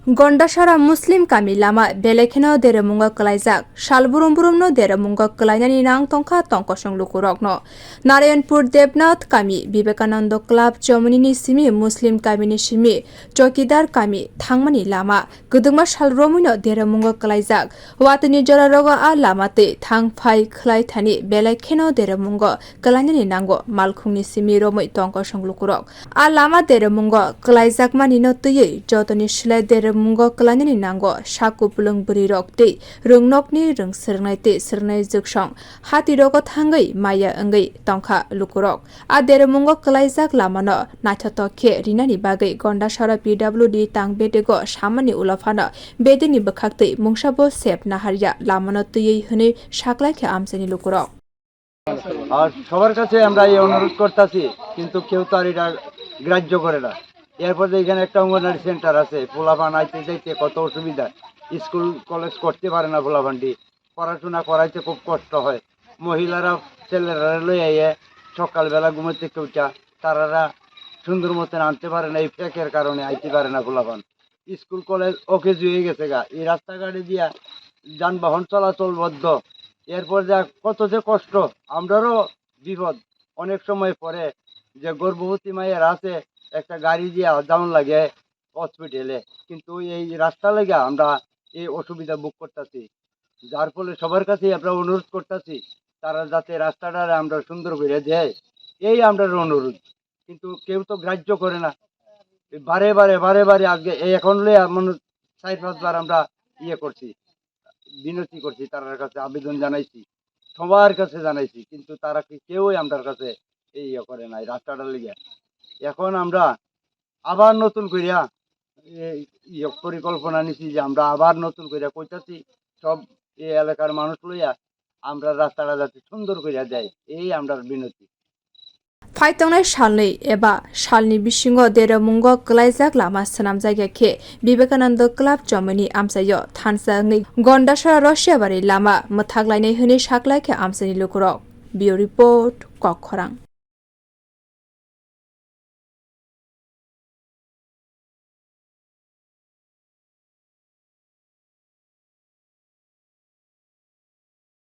Gondasara Muslim kami lama belekeno deremunga kelaijak salburum-burumno deremunga kelainani nang tongka tongkosong lukurokno Narayanpur Devnath kami Vivekananda Club Germany simi Muslim kami ni simi Chokidar kami thangmani lama gudungma salromuno deremunga kelaijak watini joraroga a lamate thangphai khlai thani belekeno deremunga kelainani nango malkhungni simi romoi tongkosong lukurok a lama deremunga kelaijak mani no tuyei jotoni slai mungo kalani nango saku pulung buri rokti rungnokni rungsirnai te sirnai juksong hati rogo thangai maya angai tongkha lukurok adere mungo kalaijak lamano naithoto khe rinani bagai Gondasara PWD tangbedego samani ulafana bedini bkhakte mungsabo sep naharia lamano tuyei hune saklai khe amsani lukurok আর সবার কাছে আমরা এই অনুরোধ করতেছি কিন্তু কেউ তো আর এটা গ্রাহ্য করে না এরপর এখানে একটা অঙ্গনওয়াড়ি সেন্টার আছে পোলাপান আইতে যাইতে কত অসুবিধা স্কুল কলেজ করতে পারে না পোলাপানটি পড়াশোনা করাইতে খুব কষ্ট হয় মহিলারা ছেলেরা লইয়া আইয়ে সকালবেলা ঘুমের থেকে উঠা তারা সুন্দর মতন আনতে পারে না এই ফেকের কারণে আইতে পারে না পোলাপান স্কুল কলেজ অকেজ হয়ে গেছে গা এই রাস্তাঘাটে দিয়া যানবাহন চলাচল বদ্ধ এরপর যা কত যে কষ্ট আমরারও বিপদ অনেক সময় পরে যে গর্ভবতী মায়ের আছে একটা গাড়ি দিয়ে যাওয়ান লাগে হসপিটালে কিন্তু এই রাস্তা লেগে আমরা এই অসুবিধা ভোগ করতেছি যার ফলে সবার কাছে আমরা অনুরোধ করতেছি তারা যাতে রাস্তাটা আমরা সুন্দর করে দেয় এই আমরা অনুরোধ কিন্তু কেউ তো গ্রাহ্য করে না বারে বারে আগে এখন মনে 4-5 বার আমরা ইয়ে করছি বিনতি করছি তার কাছে আবেদন জানাইছি সবার কাছে জানাইছি কিন্তু তারা কি কেউই আমাদের কাছে এই ইয়ে করে নাই রাস্তাটার লিগে এখন আমরা আবার নতুন করিয়া পরিকল্পনা নিছি যে আমরা আবার নতুন করিয়া কইতাছি সব এই এলাকার মানুষ লইয়া আমরা রাস্তাটা যাতে সুন্দর করিয়া যাই এই আমরা বিনতি Phaitongnai salni eba salni bisingo deremungo kelaijak lama sanam jaiga khe Vivekananda Club Germany amsayo thansangi Gondasara Rosiabari lama muthaklainai hune saklai khe amsani lukurok Bio report Kokkhorang